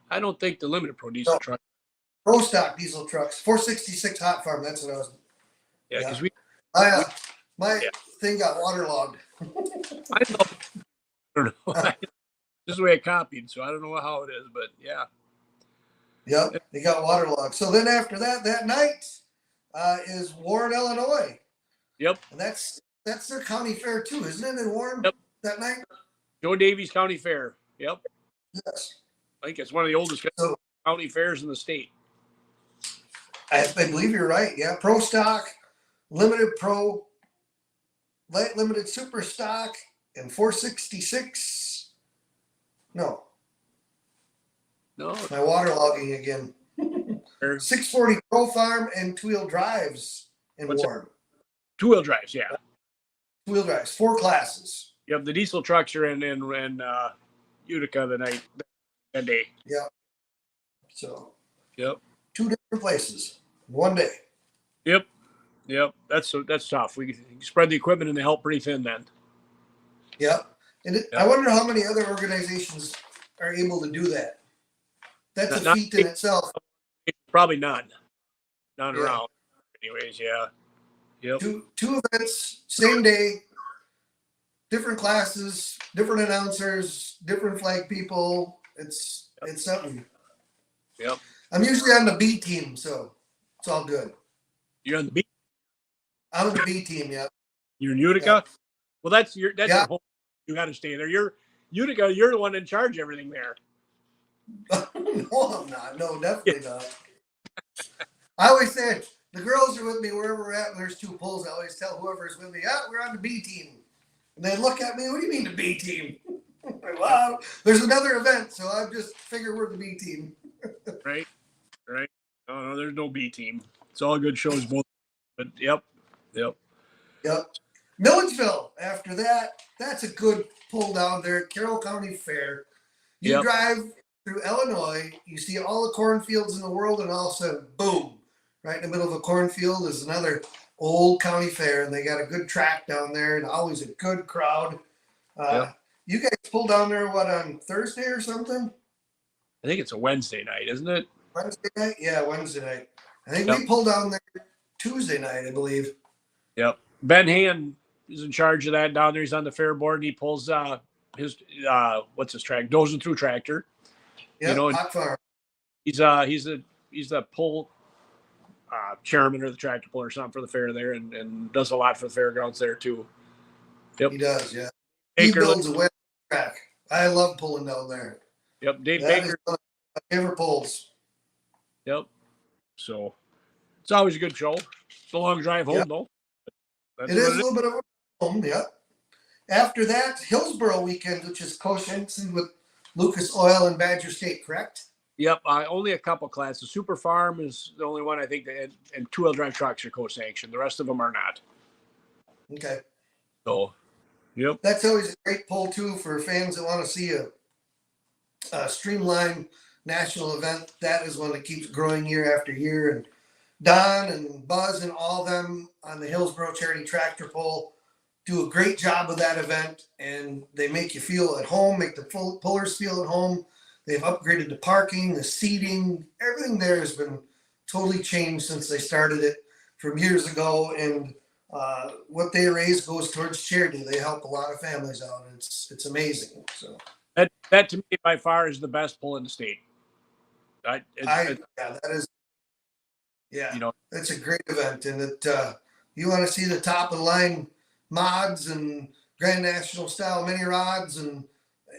[SPEAKER 2] I don't think the limited pro diesel truck.
[SPEAKER 3] Pro stock diesel trucks. 466 hot farm. That's what I was.
[SPEAKER 2] Yeah, because
[SPEAKER 3] my thing got waterlogged.
[SPEAKER 2] I don't know. This is the way I copied, so I don't know how it is, but yeah.
[SPEAKER 3] Yep, they got waterlogged. So then after that night is Warren, Illinois,
[SPEAKER 2] Yep.
[SPEAKER 3] and that's their county fair too, isn't it? In Warren
[SPEAKER 2] Yep.
[SPEAKER 3] that night.
[SPEAKER 2] Joe Davies County Fair. Yep.
[SPEAKER 3] Yes.
[SPEAKER 2] I think it's one of the oldest
[SPEAKER 3] So
[SPEAKER 2] county fairs in the state.
[SPEAKER 3] I believe you're right. Yeah, pro stock, limited pro, light limited super stock, and 466. No,
[SPEAKER 2] No.
[SPEAKER 3] my waterlogging again. 640 pro farm and two-wheel drives in
[SPEAKER 2] What's
[SPEAKER 3] Warren.
[SPEAKER 2] Two-wheel drives, yeah.
[SPEAKER 3] Two-wheel drives, 4 classes.
[SPEAKER 2] Yep, the diesel trucks are in Utica that day.
[SPEAKER 3] Yeah. So
[SPEAKER 2] Yep.
[SPEAKER 3] 2 different places, one day.
[SPEAKER 2] Yep. That's tough. We spread the equipment and they help pretty thin then.
[SPEAKER 3] Yep. And I wonder how many other organizations are able to do that. That's a feat in itself.
[SPEAKER 2] Probably none. None
[SPEAKER 3] Yeah.
[SPEAKER 2] around. Anyways, yeah. Yep.
[SPEAKER 3] Two events, same day, different classes, different announcers, different flag people. It's something.
[SPEAKER 2] Yep.
[SPEAKER 3] I'm usually on the B team, so it's all good.
[SPEAKER 2] You're on the beach.
[SPEAKER 3] I'm on the B team, yeah.
[SPEAKER 2] You're in Utica.
[SPEAKER 3] Yeah.
[SPEAKER 2] Well, that's your
[SPEAKER 3] Yeah.
[SPEAKER 2] home. You got to stay there. You're Utica. You're the one in charge of everything there.
[SPEAKER 3] No, I'm not. No, definitely not. I always say the girls are with me wherever we're at. And there's 2 polls. I always tell whoever's with me, we're on the B team. And they look at me, what do you mean the B team? Wow, there's another event, so I just figure we're the B team.
[SPEAKER 2] Right. No, there's no B team. It's all good shows both. But yep.
[SPEAKER 3] Milledgeville, after that, that's a good pull down there at Carroll County Fair. You drive through Illinois, you see all the cornfields in the world, and all of a sudden, boom, right in the middle of a cornfield is another old county fair, and they got a good track down there, and always a good crowd. You guys pull down there, on Thursday or something?
[SPEAKER 2] I think it's a Wednesday night, isn't it?
[SPEAKER 3] Wednesday night? Yeah, Wednesday night. I think we pulled down there Tuesday night, I believe.
[SPEAKER 2] Yep. Ben Hand is in charge of that down there. He's on the fair board, and he pulls his what's his track? Dozing through tractor.
[SPEAKER 3] Yeah, hot farm.
[SPEAKER 2] He's the pull chairman or the tractor puller or something for the fair there, and does a lot for the fairgrounds there too. Yep.
[SPEAKER 3] He does, yeah. He builds a wet track. I love pulling down there.
[SPEAKER 2] Yep, Dave
[SPEAKER 3] That
[SPEAKER 2] Baker.
[SPEAKER 3] is one of my favorite pulls.
[SPEAKER 2] Yep. So it's always a good show. It's a long drive home though.
[SPEAKER 3] It is a little bit of a home, yeah. After that, Hillsborough weekend, which is co-sanctioned with Lucas Oil and Badger State, correct?
[SPEAKER 2] Yep. Only a couple classes. Super Farm is the only one I think that, and 2-wheel drive trucks are co-sanctioned. The rest of them are not.
[SPEAKER 3] Okay.
[SPEAKER 2] So, yep.
[SPEAKER 3] That's always a great pull too for fans that want to see a streamlined national event. That is one that keeps growing year after year. And Don and Buzz and all of them on the Hillsborough Charity Tractor Pull do a great job of that event, and they make you feel at home, make the pullers feel at home. They've upgraded the parking, the seating, everything there has been totally changed since they started it from years ago. And what they raise goes towards charity. They help a lot of families out. It's amazing. So
[SPEAKER 2] that to me by far is the best pull in the state.
[SPEAKER 3] that is. Yeah, it's a great event, and you want to see the top of the line mods and Grand National style mini rods, and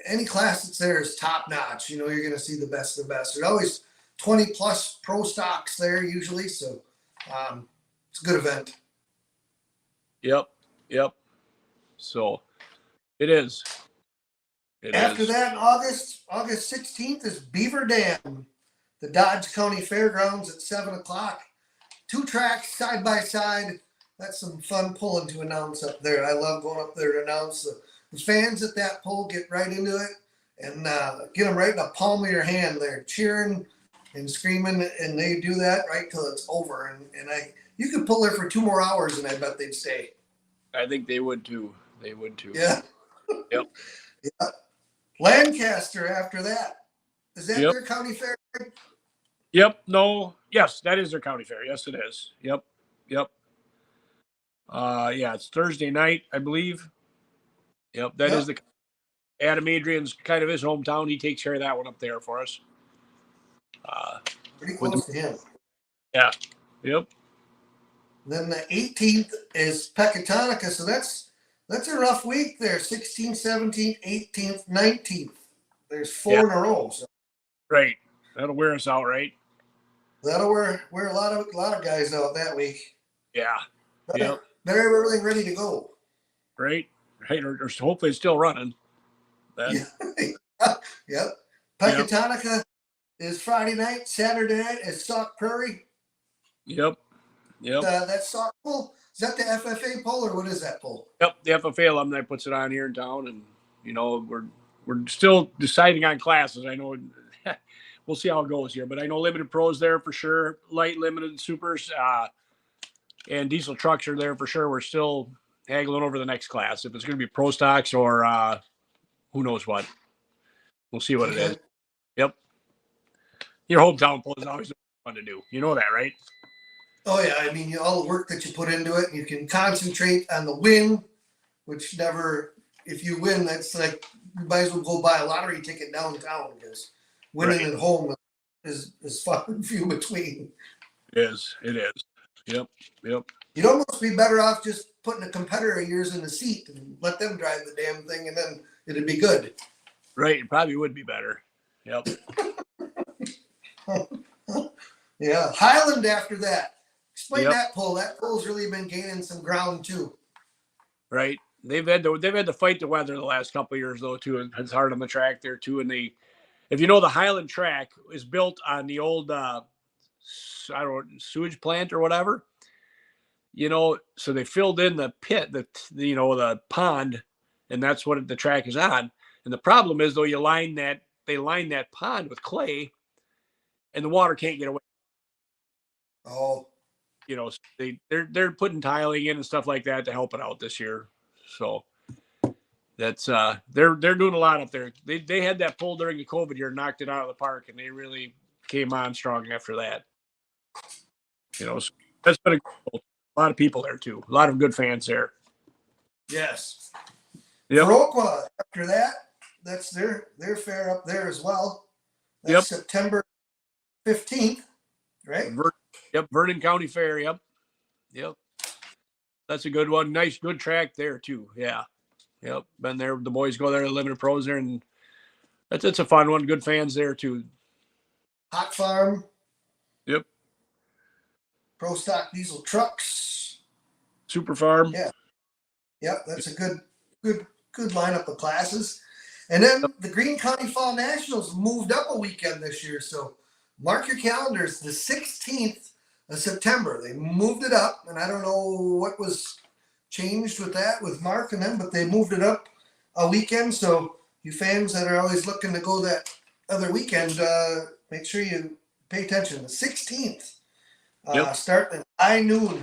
[SPEAKER 3] any class that's there is top notch. You're going to see the best of the best. There's always 20 plus pro stocks there usually, so it's a good event.
[SPEAKER 2] Yep. So it is.
[SPEAKER 3] After that, August 16th is Beaver Dam, the Dodge County Fairgrounds at 7:00. 2 tracks side by side. That's some fun pulling to announce up there. I love going up there to announce. The fans at that pull get right into it and get them right in the palm of your hand. They're cheering and screaming, and they do that right till it's over. And you could pull there for 2 more hours, and I bet they'd stay.
[SPEAKER 2] I think they would too.
[SPEAKER 3] Yeah.
[SPEAKER 2] Yep.
[SPEAKER 3] Yeah. Lancaster after that. Is that their county fair?
[SPEAKER 2] Yep. No. Yes, that is their county fair. Yes, it is. Yep. Yeah, it's Thursday night, I believe. Yep. That is the Adam Adrian's kind of his hometown. He takes care of that one up there for us.
[SPEAKER 3] Pretty
[SPEAKER 2] with
[SPEAKER 3] close to him.
[SPEAKER 2] yeah, yep,
[SPEAKER 3] Then the 18th is Pecatonica, so that's a rough week there. 16th, 17th, 18th, 19th. There's
[SPEAKER 2] yeah,
[SPEAKER 3] four in a row. So
[SPEAKER 2] right. That'll wear us out, right?
[SPEAKER 3] that'll wear a lot of guys out that week.
[SPEAKER 2] Yeah,
[SPEAKER 3] Better,
[SPEAKER 2] yep,
[SPEAKER 3] better have everything ready to go.
[SPEAKER 2] right, right. Or hopefully it's still running. Then,
[SPEAKER 3] Yeah. Yep.
[SPEAKER 2] yep,
[SPEAKER 3] Pecatonica is Friday night. Saturday night is Sauk Prairie.
[SPEAKER 2] yep, yep,
[SPEAKER 3] That's Sauk Poll. Is that the FFA poll or what is that poll?
[SPEAKER 2] yep. The FFA alumni puts it on here in town, and we're still deciding on classes. I know we'll see how it goes here, but I know limited pros there for sure, light limited supers, and diesel trucks are there for sure. We're still haggling over the next class if it's going to be pro stocks or who knows what. We'll see what it is. Yep. Your hometown poll is always fun to do. You know that, right?
[SPEAKER 3] Oh yeah, I mean all the work that you put into it, you can concentrate on the win, which never. If you win, that's like you might as well go buy a lottery ticket downtown because winning
[SPEAKER 2] Right.
[SPEAKER 3] at home is far and few between.
[SPEAKER 2] It is. It is. Yep. Yep.
[SPEAKER 3] You'd almost be better off just putting a competitor of yours in the seat and let them drive the damn thing, and then it'd be good.
[SPEAKER 2] Right. It probably would be better. Yep.
[SPEAKER 3] Yeah, Highland after that. Explain
[SPEAKER 2] Yep.
[SPEAKER 3] that poll. That poll's really been gaining some ground too.
[SPEAKER 2] Right. They've had to fight the weather the last couple of years though too, and it's hard on the track there too. And if you know, the Highland track is built on the old I don't know, sewage plant or whatever. So they filled in the pit, the pond, and that's what the track is on. And the problem is though, they line that pond with clay, and the water can't get away.
[SPEAKER 3] Oh,
[SPEAKER 2] So they're putting tiling in and stuff like that to help it out this year. So that's they're doing a lot up there. They had that pull during the COVID year, knocked it out of the park, and they really came on strong after that. So that's been a lot of people there too. A lot of good fans there.
[SPEAKER 3] yes.
[SPEAKER 2] Yep.
[SPEAKER 3] Viroqua after that, that's their fair up there as well. That's
[SPEAKER 2] Yep.
[SPEAKER 3] September 15th, right?
[SPEAKER 2] Yep. Vernon County Fair. Yep. Yep. That's a good one. Nice, good track there too. Yeah. Yep. Been there. The boys go there, the limited pros there, and it's a fun one. Good fans there too.
[SPEAKER 3] Hot Farm.
[SPEAKER 2] Yep.
[SPEAKER 3] Pro Stock Diesel Trucks.
[SPEAKER 2] Super Farm.
[SPEAKER 3] Yeah. Yep, that's a good lineup of classes. And then the Greene County Fall Nationals moved up a weekend this year. So mark your calendars, the 16th of September. They moved it up, and I don't know what was changed with that with Mark and them, but they moved it up a weekend. So you fans that are always looking to go that other weekend, make sure you pay attention. The 16th, starting at high noon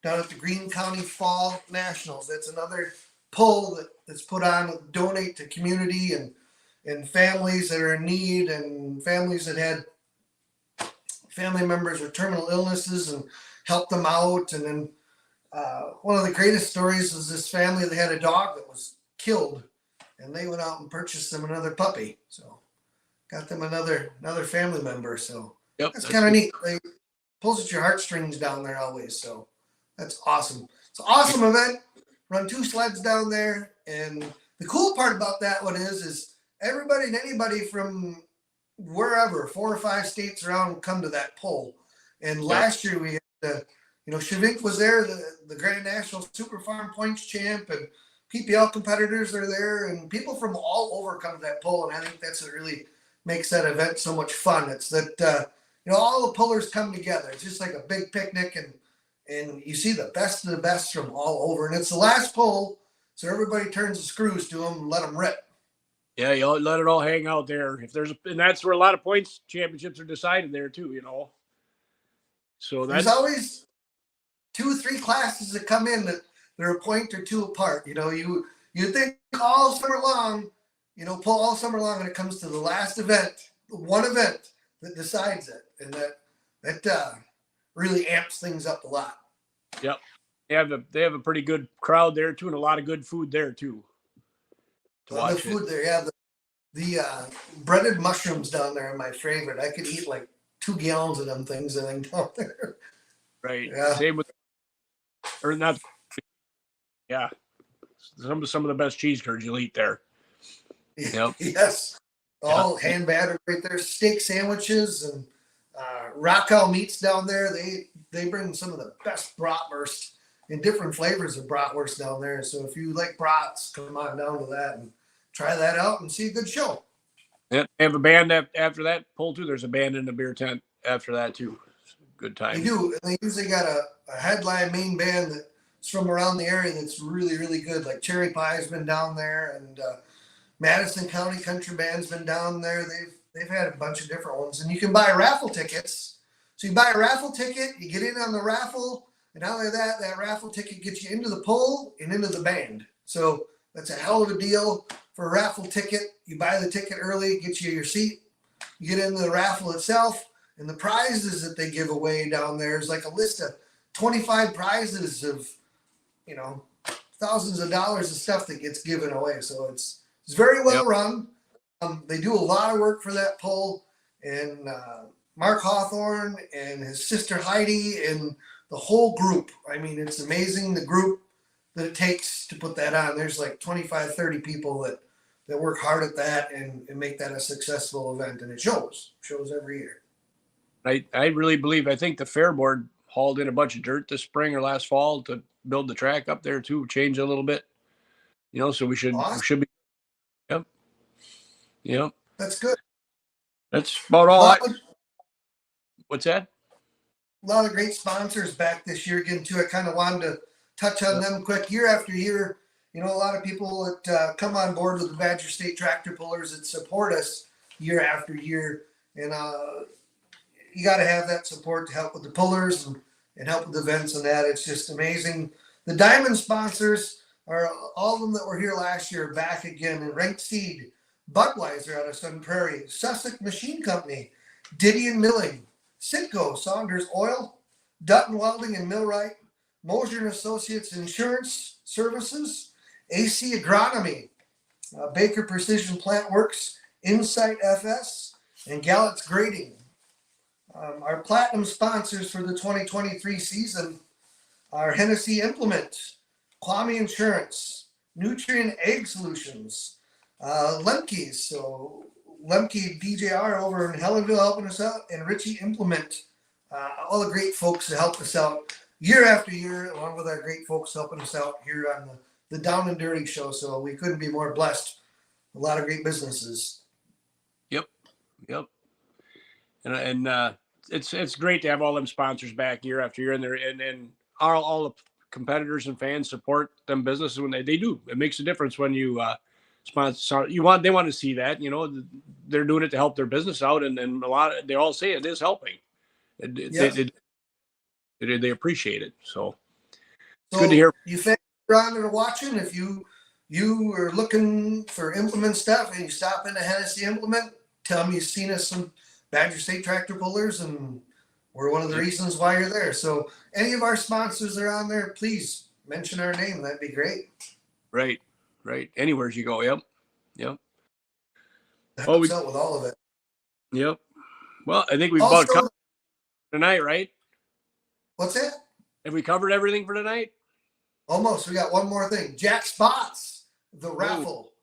[SPEAKER 3] down at the Greene County Fall Nationals. That's another poll that's put on to donate to community and families that are in need and families that had family members with terminal illnesses and help them out. And then one of the greatest stories was this family that had a dog that was killed, and they went out and purchased them another puppy. So got them another family member. So that's kind of neat. They pulls at your heartstrings down there always. So that's awesome. It's an awesome event. Run 2 sleds down there. And the cool part about that one is everybody and anybody from wherever, 4 or 5 states around, come to that poll. And last year we had, Shavink was there, the Grand National Super Farm Points champ, and PPL competitors are there, and people from all over come to that poll. And I think that's what really makes that event so much fun. It's that, all the pullers come together. It's just like a big picnic, and you see the best of the best from all over. And it's the last poll, so everybody turns the screws to them and let them rip.
[SPEAKER 2] Yeah, you let it all hang out there. And that's where a lot of points championships are decided there too. So
[SPEAKER 3] there's always 2 or 3 classes that come in that they're a point or 2 apart. You think all summer long, pull all summer long, and it comes to the last event, the one event that decides it, and that really amps things up a lot.
[SPEAKER 2] Yep. They have a pretty good crowd there too, and a lot of good food there too.
[SPEAKER 3] The food there, yeah. The breaded mushrooms down there are my favorite. I could eat like 2 gallons of them things, I think, down there.
[SPEAKER 2] Right.
[SPEAKER 3] Yeah.
[SPEAKER 2] Same with, or not. Yeah. Some of the best cheese curds you'll eat there. Yep.
[SPEAKER 3] Yes. All hand battered right there. Steak sandwiches and Rockow meats down there. They bring some of the best bratwurst and different flavors of bratwurst down there. So if you like brats, come on down to that and try that out and see a good show.
[SPEAKER 2] Yeah, they have a band after that pull too. There's a band in the beer tent after that too. Good time.
[SPEAKER 3] They do. And they usually got a headline main band that's from around the area that's really, really good. Like Cherry Pie's been down there, and Madison County Country Band's been down there. They've had a bunch of different ones. And you can buy raffle tickets. So you buy a raffle ticket, you get in on the raffle, and not only that, that raffle ticket gets you into the poll and into the band. So that's a hell of a deal for a raffle ticket. You buy the ticket early, gets you your seat. You get into the raffle itself, and the prizes that they give away down there is like a list of 25 prizes of, thousands of dollars of stuff that gets given away. So it's very well run. They do a lot of work for that poll, and Mark Hawthorne and his sister Heidi and the whole group. I mean, it's amazing the group that it takes to put that on. There's like 25, 30 people that work hard at that and make that a successful event, and it shows every year.
[SPEAKER 2] I really believe, I think the Fair Board hauled in a bunch of dirt this spring or last fall to build the track up there too, change it a little bit. So we should be. Yep.
[SPEAKER 3] That's good.
[SPEAKER 2] That's about all. What's that?
[SPEAKER 3] A lot of great sponsors back this year again too. I kind of wanted to touch on them quick. Year after year, a lot of people that come on board with the Badger State Tractor Pullers that support us year after year, and you got to have that support to help with the pullers and help with events and that. It's just amazing. The diamond sponsors are all of them that were here last year back again. And Ranked Seed, Budweiser out of Sun Prairie, Sussex Machine Company, Didion Milling, Sitco, Saunders Oil, Dutton Welding and Millwright, Mosier and Associates Insurance Services, AC Agronomy, Baker Precision Plant Works, Insight FS, and Gallett's Grading. Our platinum sponsors for the 2023 season are Hennessy Implement, Kwame Insurance, Nutrient Egg Solutions, Lemke's. So Lemke DJR over in Helenville helping us out, and Richie Implement. All the great folks that help us out year after year, along with our great folks helping us out here on the Down and Dirty show. So we couldn't be more blessed. A lot of great businesses.
[SPEAKER 2] Yep. And it's great to have all them sponsors back year after year, and all the competitors and fans support them businesses when they do. It makes a difference when you sponsor. They want to see that, they're doing it to help their business out, and they all say it is helping. They appreciate it. So it's good to hear.
[SPEAKER 3] You fans around that are watching, if you are looking for implement stuff and you stop into Hennessy Implement, tell them you've seen us some Badger State Tractor Pullers, and we're one of the reasons why you're there. So any of our sponsors that are on there, please mention our name. That'd be great.
[SPEAKER 2] Right. Anywhere you go. Yep.
[SPEAKER 3] That helps out with all of it.
[SPEAKER 2] Yep. Well, I think we've about covered tonight, right?
[SPEAKER 3] What's that?
[SPEAKER 2] Have we covered everything for tonight?
[SPEAKER 3] Almost. We got one more thing. Jack Spots, the raffle.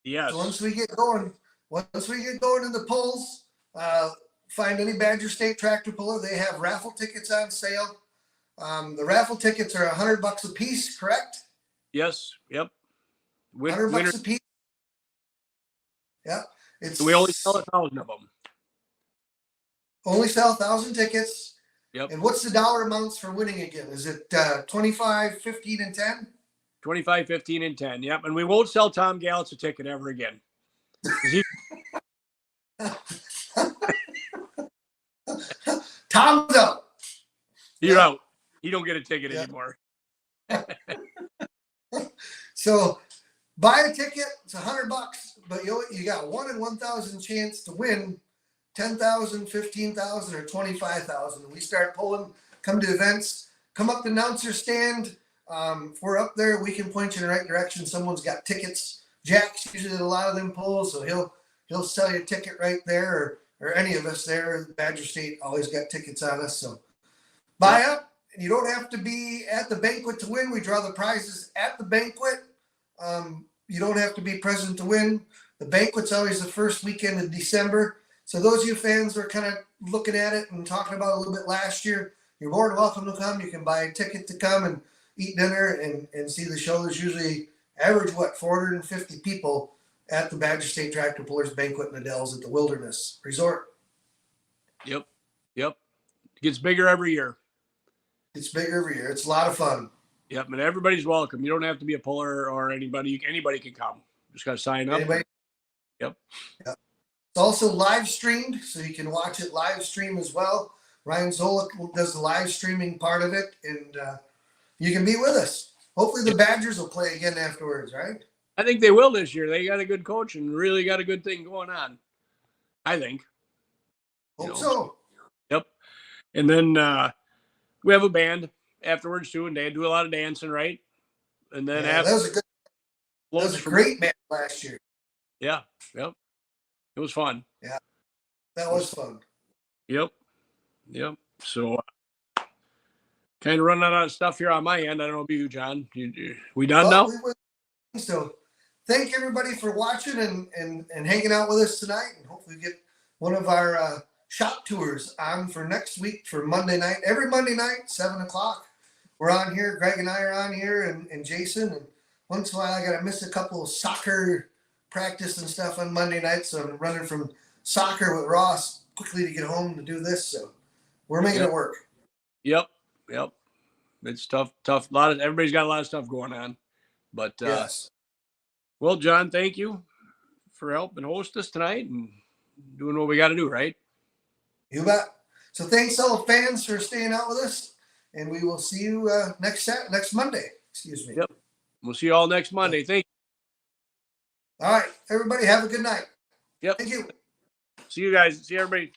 [SPEAKER 2] Yes.
[SPEAKER 3] So once we get going in the polls, find any Badger State Tractor Puller. They have raffle tickets on sale. The raffle tickets are $100 a piece, correct?
[SPEAKER 2] Yes. Yep.
[SPEAKER 3] $100 a piece. Yeah.
[SPEAKER 2] We only sell 1,000 of them.
[SPEAKER 3] Only sell 1,000 tickets.
[SPEAKER 2] Yep.
[SPEAKER 3] And what's the dollar amounts for winning again? Is it 25, 15, and 10?
[SPEAKER 2] 25, 15, and 10. Yep. And we won't sell Tom Gallett's a ticket ever again.
[SPEAKER 3] Tom's out.
[SPEAKER 2] You're out. You don't get a ticket anymore.
[SPEAKER 3] So buy a ticket. It's $100, but you got 1 in 1,000 chance to win 10,000, 15,000, or 25,000. We start pulling. Come to events. Come up to announcer stand. If we're up there, we can point you in the right direction. Someone's got tickets. Jack's usually at a lot of them polls, so he'll sell you a ticket right there, or any of us there. Badger State always got tickets on us, so buy up. And you don't have to be at the banquet to win. We draw the prizes at the banquet. You don't have to be present to win. The banquet's always the first weekend of December. So those of you fans who are kind of looking at it and talking about it a little bit last year, you're more than welcome to come. You can buy a ticket to come and eat dinner and see the show. There's usually average, 450 people at the Badger State Tractor Pullers Banquet in the Dells at the Wilderness Resort.
[SPEAKER 2] Yep. It gets bigger every year.
[SPEAKER 3] It's bigger every year. It's a lot of fun.
[SPEAKER 2] Yep, and everybody's welcome. You don't have to be a puller or anybody. Anybody can come. Just got to sign up.
[SPEAKER 3] Anybody?
[SPEAKER 2] Yep.
[SPEAKER 3] It's also live streamed, so you can watch it live stream as well. Ryan Zolik does the live streaming part of it, and you can be with us. Hopefully the Badgers will play again afterwards, right?
[SPEAKER 2] I think they will this year. They got a good coach and really got a good thing going on. I think.
[SPEAKER 3] Hope so.
[SPEAKER 2] Yep. And then we have a band afterwards too, and they do a lot of dancing, right? And then
[SPEAKER 3] that was a great band last year.
[SPEAKER 2] Yeah. Yep. It was fun.
[SPEAKER 3] Yeah. That was fun.
[SPEAKER 2] Yep. So kind of running out of stuff here on my end. I don't know about you, John. We done now?
[SPEAKER 3] So thank everybody for watching and hanging out with us tonight. And hopefully we get one of our shop tours on for next week for Monday night. Every Monday night, 7:00. We're on here. Greg and I are on here, and Jason. And once in a while, I got to miss a couple of soccer practice and stuff on Monday night. So I'm running from soccer with Ross quickly to get home to do this. So we're making it work.
[SPEAKER 2] Yep. It's tough. Everybody's got a lot of stuff going on. But
[SPEAKER 3] yes.
[SPEAKER 2] Well, John, thank you for helping host us tonight and doing what we got to do, right?
[SPEAKER 3] You bet. So thanks all the fans for staying out with us, and we will see you next Monday. Excuse me.
[SPEAKER 2] Yep. We'll see you all next Monday. Thank you.
[SPEAKER 3] All right, everybody, have a good night.
[SPEAKER 2] Yep.
[SPEAKER 3] Thank you.
[SPEAKER 2] See you guys. See everybody.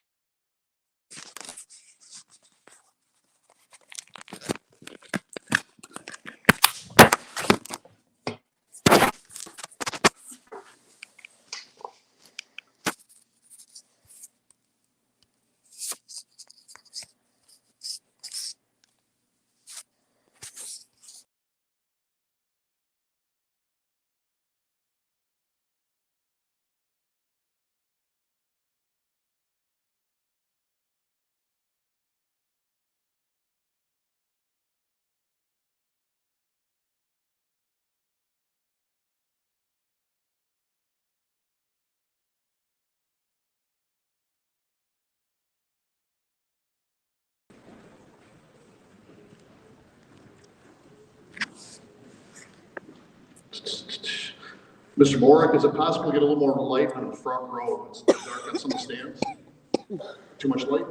[SPEAKER 4] Mr. Borick, is it possible to get a little more light on the front row? It's dark on some of the stands. Too much light?